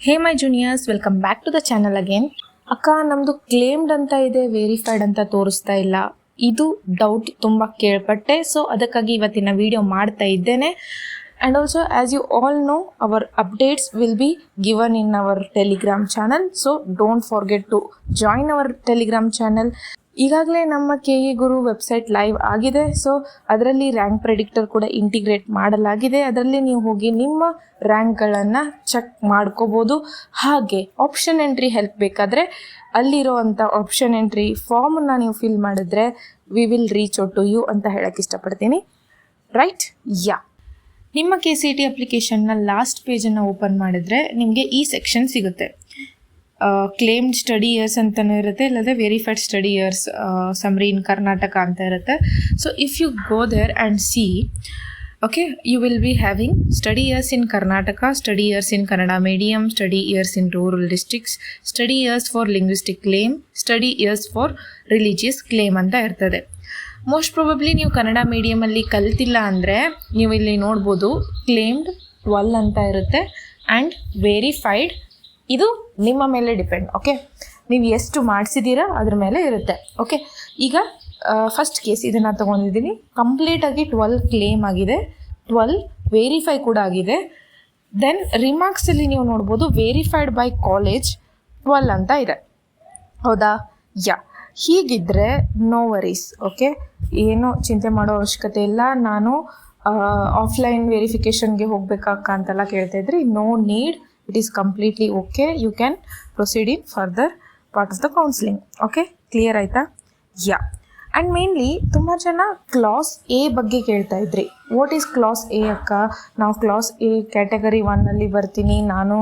Hey my juniors, welcome back to the channel again. ಅಕ್ಕ, ನಮ್ಮದು claimed ಅಂತ ಇದೆ, ವೆರಿಫೈಡ್ ಅಂತ ತೋರಿಸ್ತಾ ಇಲ್ಲ. ಇದು ಡೌಟ್ ತುಂಬ ಕೇಳ್ಪಟ್ಟೆ. ಸೊ ಅದಕ್ಕಾಗಿ ಇವತ್ತಿನ ವಿಡಿಯೋ ಮಾಡ್ತಾ ಇದ್ದೇನೆ. And also as you all know, our updates will be given in our Telegram channel. So don't forget to join our Telegram channel. ಈಗಾಗಲೇ ನಮ್ಮ KE ಗುರು ವೆಬ್ಸೈಟ್ ಲೈವ್ ಆಗಿದೆ. ಸೊ ಅದರಲ್ಲಿ ರ್ಯಾಂಕ್ ಪ್ರೆಡಿಕ್ಟರ್ ಕೂಡ integrate ಮಾಡಲಾಗಿದೆ. ಅದರಲ್ಲಿ ನೀವು ಹೋಗಿ ನಿಮ್ಮ ರ್ಯಾಂಕ್ಗಳನ್ನು ಚೆಕ್ ಮಾಡ್ಕೋಬೋದು. ಹಾಗೆ ಆಪ್ಷನ್ ಎಂಟ್ರಿ ಹೆಲ್ಪ್ ಬೇಕಾದರೆ ಅಲ್ಲಿರೋವಂಥ ಆಪ್ಷನ್ ಎಂಟ್ರಿ ಫಾರ್ಮನ್ನು ನೀವು ಫಿಲ್ ಮಾಡಿದ್ರೆ we will reach out to you ಅಂತ ಹೇಳಕ್ಕೆ ಇಷ್ಟಪಡ್ತೀನಿ. ರೈಟ್? ಯಾ, ನಿಮ್ಮ KCET ಅಪ್ಲಿಕೇಶನ್ನ ಲಾಸ್ಟ್ ಪೇಜನ್ನು ಓಪನ್ ಮಾಡಿದ್ರೆ ನಿಮಗೆ ಈ ಸೆಕ್ಷನ್ ಸಿಗುತ್ತೆ. ಕ್ಲೇಮ್ಡ್ ಸ್ಟಡಿ ಇಯರ್ಸ್ ಅಂತಲೂ ಇರುತ್ತೆ, ಇಲ್ಲದೆ verified study years summary in Karnataka ಅಂತ ಇರುತ್ತೆ. So if you go there and see, okay, you will be having study years in Karnataka, study years in Kannada medium, study years in rural districts, study years for linguistic claim, study years for religious claim ಅಂತ ಇರ್ತದೆ. Most probably ನೀವು ಕನ್ನಡ ಮೀಡಿಯಮಲ್ಲಿ ಕಲ್ತಿಲ್ಲ ಅಂದರೆ ನೀವು ಇಲ್ಲಿ ನೋಡ್ಬೋದು claimed 12 ಅಂತ ಇರುತ್ತೆ ಆ್ಯಂಡ್ ವೆರಿಫೈಡ್ ಇದು ನಿಮ್ಮ ಮೇಲೆ ಡಿಪೆಂಡ್. ಓಕೆ, ನೀವು ಎಷ್ಟು ಮಾಡಿಸಿದ್ದೀರಾ ಅದ್ರ ಮೇಲೆ ಇರುತ್ತೆ. ಓಕೆ, ಈಗ ಫಸ್ಟ್ ಕೇಸ್ ಇದನ್ನು ತೊಗೊಂಡಿದ್ದೀನಿ. ಕಂಪ್ಲೀಟಾಗಿ 12 ಕ್ಲೇಮ್ ಆಗಿದೆ, 12 ವೆರಿಫೈ ಕೂಡ ಆಗಿದೆ. ದೆನ್ ರಿಮಾರ್ಕ್ಸಲ್ಲಿ ನೀವು ನೋಡ್ಬೋದು ವೆರಿಫೈಡ್ ಬೈ ಕಾಲೇಜ್ 12 ಅಂತ ಇದೆ. ಹೌದಾ? ಯಾ, ಹೀಗಿದ್ದರೆ ನೋ ವರೀಸ್. ಓಕೆ, ಏನೂ ಚಿಂತೆ ಮಾಡೋ ಅವಶ್ಯಕತೆ ಇಲ್ಲ. ನಾನು ಆಫ್ಲೈನ್ ವೆರಿಫಿಕೇಷನ್ಗೆ ಹೋಗಬೇಕಾ ಅಂತೆಲ್ಲ ಕೇಳ್ತಾ ಇದ್ರಿ. No need, it is completely okay. You can proceed in further part of the counseling. Okay, clear ಆಯಿತಾ? ಯಾ, ಆ್ಯಂಡ್ ಮೇನ್ಲಿ ತುಂಬ ಜನ ಕ್ಲಾಸ್ ಎ ಬಗ್ಗೆ ಕೇಳ್ತಾ ಇದ್ರಿ. ವಾಟ್ ಈಸ್ ಕ್ಲಾಸ್ ಎ ಅಕ್ಕ? ನಾವು ಕ್ಲಾಸ್ ಎ ಕ್ಯಾಟಗರಿ 1 ಬರ್ತೀನಿ, ನಾನು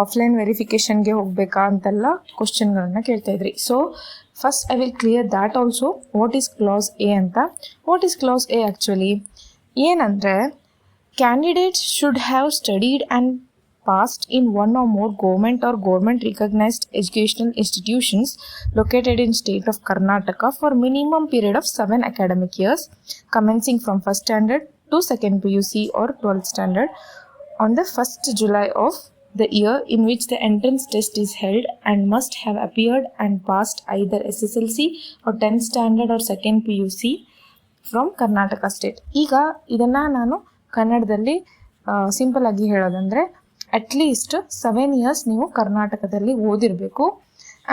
ಆಫ್ಲೈನ್ ವೆರಿಫಿಕೇಷನ್ಗೆ ಹೋಗಬೇಕಾ ಅಂತೆಲ್ಲ ಕ್ವಶನ್ಗಳನ್ನು ಕೇಳ್ತಾ ಇದ್ರಿ. So first I will clear that also. What is class A ಅಂತ? What is class A actually ಏನಂದರೆ, candidates should have studied and passed in one or more government or government recognized educational institutions located in state of Karnataka for minimum period of 7 academic years commencing from 1st standard to 2nd PUC or 12th standard on the 1st July of the year in which the entrance test is held, and must have appeared and passed either SSLC or 10th standard or 2nd PUC from Karnataka state. ಈಗ ಇದನ್ನು ನಾನು ಕನ್ನಡದಲ್ಲಿ simple ಆಗಿ ಹೇಳೋದಂದರೆ, at least 7 years ನೀವು ಕರ್ನಾಟಕದಲ್ಲಿ ಓದಿರಬೇಕು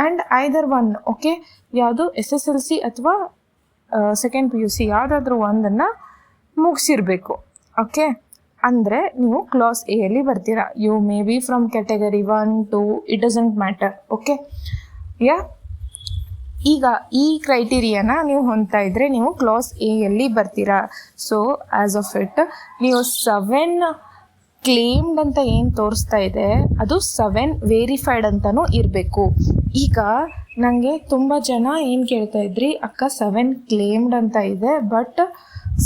and either one, okay, ಯಾವುದು SSLC ಅಥವಾ 2nd PUC ಯಾವುದಾದ್ರೂ ಒಂದನ್ನು ಮುಗಿಸಿರಬೇಕು. ಓಕೆ, ಅಂದರೆ ನೀವು ಕ್ಲಾಸ್ ಎಯಲ್ಲಿ ಬರ್ತೀರಾ. You may be from category 1, 2, it doesn't matter. Okay, yeah, ಈಗ ಈ ಕ್ರೈಟೀರಿಯಾನ ನೀವು ಹೊಂದ್ತಾ ಇದ್ದರೆ ನೀವು ಕ್ಲಾಸ್ ಎಯಲ್ಲಿ ಬರ್ತೀರಾ. ಸೊ ಆ್ಯಸ್ ಆಫ್ ಇಟ್ ನೀವು 7 ಕ್ಲೇಮ್ಡ್ ಅಂತ ಏನು ತೋರಿಸ್ತಾ ಇದೆ ಅದು 7 ವೆರಿಫೈಡ್ ಅಂತಲೂ ಇರಬೇಕು. ಈಗ ನನಗೆ ತುಂಬ ಜನ ಏನು ಕೇಳ್ತಾ ಇದ್ರಿ, ಅಕ್ಕ 7 ಕ್ಲೇಮ್ಡ್ ಅಂತ ಇದೆ ಬಟ್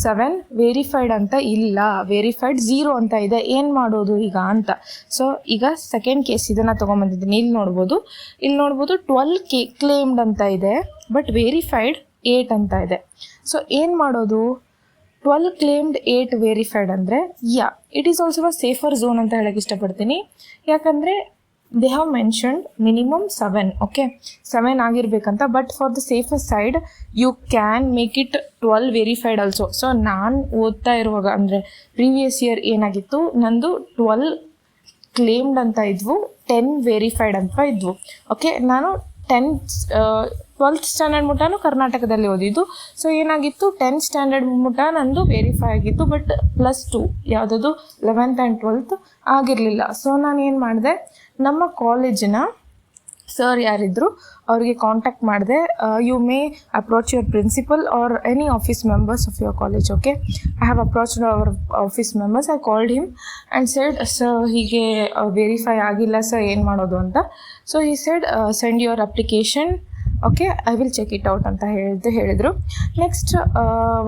7 ವೆರಿಫೈಡ್ ಅಂತ ಇಲ್ಲ, ವೆರಿಫೈಡ್ 0 ಅಂತ ಇದೆ, ಏನು ಮಾಡೋದು ಈಗ ಅಂತ. ಸೊ ಈಗ ಸೆಕೆಂಡ್ ಕೇಸ್ ಇದನ್ನು ತೊಗೊಂಬಂದಿದ್ದೀನಿ. ಇಲ್ಲಿ ನೋಡ್ಬೋದು 12 ಕ್ಲೇಮ್ಡ್ ಅಂತ ಇದೆ ಬಟ್ ವೆರಿಫೈಡ್ 8 ಅಂತ ಇದೆ. ಸೊ ಏನು ಮಾಡೋದು? 12 ಕ್ಲೇಮ್ಡ್ 8 ವೆರಿಫೈಡ್ ಅಂದರೆ yeah, it is also a safer zone ಅಂತ ಹೇಳಕ್ಕೆ ಇಷ್ಟಪಡ್ತೀನಿ. ಯಾಕಂದರೆ they have mentioned minimum 7. Okay, 7 ಆಗಿರಬೇಕಂತ. But for the safer side you can make it 12 verified also. So ನಾನು ಓದ್ತಾ ಇರುವಾಗ ಅಂದರೆ ಪ್ರೀವಿಯಸ್ ಇಯರ್ ಏನಾಗಿತ್ತು, ನಂದು 12 ಕ್ಲೇಮ್ಡ್ ಅಂತ ಇದ್ವು, 10 ವೆರಿಫೈಡ್ ಅಂತ ಇದ್ವು. ಓಕೆ, ನಾನು 12th ಸ್ಟ್ಯಾಂಡರ್ಡ್ ಮುಟ್ಟನೂ ಕರ್ನಾಟಕದಲ್ಲಿ ಓದಿದ್ದು. ಸೊ ಏನಾಗಿತ್ತು, 10th ಸ್ಟ್ಯಾಂಡರ್ಡ್ ಮುಟ್ಟ ನಂದು ವೆರಿಫೈ ಆಗಿತ್ತು, ಬಟ್ +2 ಯಾವುದದು 11th ಆ್ಯಂಡ್ 12th ಆಗಿರಲಿಲ್ಲ. ಸೊ ನಾನು ಏನು ಮಾಡಿದೆ, ನಮ್ಮ ಕಾಲೇಜಿನ ಸರ್ ಯಾರಿದ್ರು ಅವ್ರಿಗೆ ಕಾಂಟ್ಯಾಕ್ಟ್ ಮಾಡಿದೆ. You may approach your principal or any office members of your college. Okay, I have approached our office members. I called him and said, sir ಹೀಗೆ verify ಆಗಿಲ್ಲ ಸರ್, ಏನು ಮಾಡೋದು ಅಂತ. So he said, send your application. Okay, I will check it out ಅಂತ ಹೇಳಿದರು. Next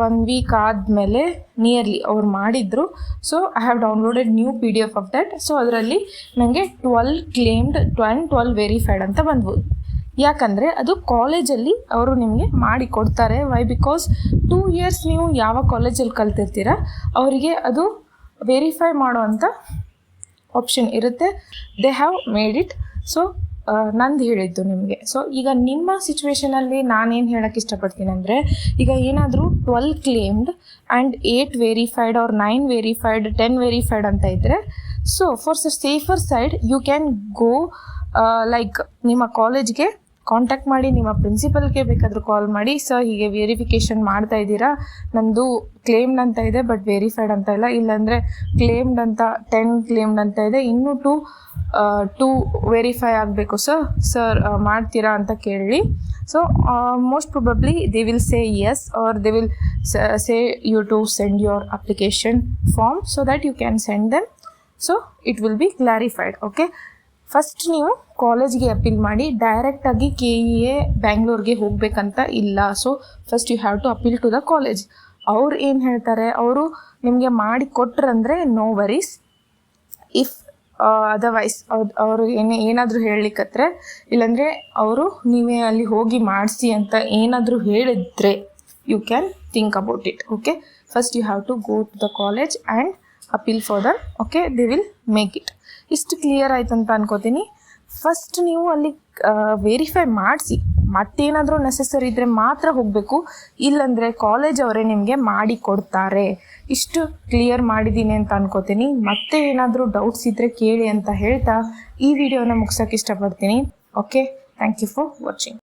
1 week ಆದಮೇಲೆ nearly ಅವ್ರು ಮಾಡಿದರು. So I have downloaded new PDF of that. So ಅದರಲ್ಲಿ ನನಗೆ 12 ಕ್ಲೇಮ್ಡ್ 12 ವೆರಿಫೈಡ್ ಅಂತ ಬಂದ್ವು. ಯಾಕಂದರೆ ಅದು ಕಾಲೇಜಲ್ಲಿ ಅವರು ನಿಮಗೆ ಮಾಡಿ ಕೊಡ್ತಾರೆ. ವೈ? ಬಿಕಾಸ್ 2 ಇಯರ್ಸ್ ನೀವು ಯಾವ ಕಾಲೇಜಲ್ಲಿ ಕಲ್ತಿರ್ತೀರ ಅವರಿಗೆ ಅದು ವೆರಿಫೈ ಮಾಡೋ ಅಂಥ ಆಪ್ಷನ್ ಇರುತ್ತೆ. They have made it. So ನಂದು ಹೇಳಿದ್ದು ನಿಮಗೆ. ಸೊ ಈಗ ನಿಮ್ಮ ಸಿಚುವೇಷನಲ್ಲಿ ನಾನೇನು ಹೇಳೋಕ್ಕೆ ಇಷ್ಟಪಡ್ತೀನಿ ಅಂದರೆ, ಈಗ ಏನಾದರೂ 12 claimed and 8 verified or 9 verified 10 verified ಅಂತ ಇದ್ದರೆ, so for safer side you can go like ನಿಮ್ಮ ಕಾಲೇಜ್ಗೆ ಕಾಂಟ್ಯಾಕ್ಟ್ ಮಾಡಿ, ನಿಮ್ಮ ಪ್ರಿನ್ಸಿಪಲ್ಗೆ ಬೇಕಾದರೂ ಕಾಲ್ ಮಾಡಿ, ಸರ್ ಹೀಗೆ ವೆರಿಫಿಕೇಷನ್ ಮಾಡ್ತಾ ಇದ್ದೀರಾ, ನಂದು ಕ್ಲೇಮ್ಡ್ ಅಂತ ಇದೆ ಬಟ್ ವೆರಿಫೈಡ್ ಅಂತ ಇಲ್ಲ, ಇಲ್ಲಾಂದರೆ ಕ್ಲೇಮ್ಡ್ ಅಂತ 10 ಕ್ಲೇಮ್ಡ್ ಅಂತ ಇದೆ, ಇನ್ನೂ 2 ವೆರಿಫೈ ಆಗಬೇಕು ಸರ್ ಮಾಡ್ತೀರಾ ಅಂತ ಕೇಳಿ. So most probably they will say yes or they will say you to send your application form so that you can send them. So it will be clarified. Okay, first ನೀವು ಕಾಲೇಜ್ಗೆ appeal ಮಾಡಿ, ಡೈರೆಕ್ಟಾಗಿ KEA ಬ್ಯಾಂಗ್ಳೂರ್ಗೆ ಹೋಗಬೇಕಂತ ಇಲ್ಲ. So first you have to appeal to the college. ಅವ್ರು ಏನು ಹೇಳ್ತಾರೆ, ಅವರು ನಿಮಗೆ ಮಾಡಿ ಕೊಟ್ರಂದರೆ ನೋ ವರೀಸ್. ಇಫ್ ಅದರ್ವೈಸ್ ಅವರು ಏನಾದರೂ ಹೇಳಲಿಕ್ಕತ್ರೆ, ಇಲ್ಲಾಂದರೆ ಅವರು ನೀವೇ ಅಲ್ಲಿ ಹೋಗಿ ಮಾಡಿಸಿ ಅಂತ ಏನಾದರೂ ಹೇಳಿದರೆ you can think about it. Okay, first you have to go to the college and appeal for them. Okay, they will make it. ಇಷ್ಟು ಕ್ಲಿಯರ್ ಆಯ್ತು ಅಂತ ಅನ್ಕೋತೀನಿ. ಫಸ್ಟ್ ನೀವು ಅಲ್ಲಿ ವೆರಿಫೈ ಮಾಡಿಸಿ, ಮತ್ತೇನಾದರೂ ನೆಸೆಸರಿ ಇದ್ದರೆ ಮಾತ್ರ ಹೋಗಬೇಕು, ಇಲ್ಲಾಂದರೆ ಕಾಲೇಜ್ ಅವರೇ ನಿಮಗೆ ಮಾಡಿ ಕೊಡ್ತಾರೆ. ಇಷ್ಟು ಕ್ಲಿಯರ್ ಮಾಡಿದ್ದೀನಿ ಅಂತ ಅನ್ಕೋತೀನಿ. ಮತ್ತೆ ಏನಾದರೂ ಡೌಟ್ಸ್ ಇದ್ದರೆ ಕೇಳಿ ಅಂತ ಹೇಳ್ತಾ ಈ ವಿಡಿಯೋನ ಮುಗ್ಸೋಕ್ಕೆ ಇಷ್ಟಪಡ್ತೀನಿ. Okay, thank you for watching.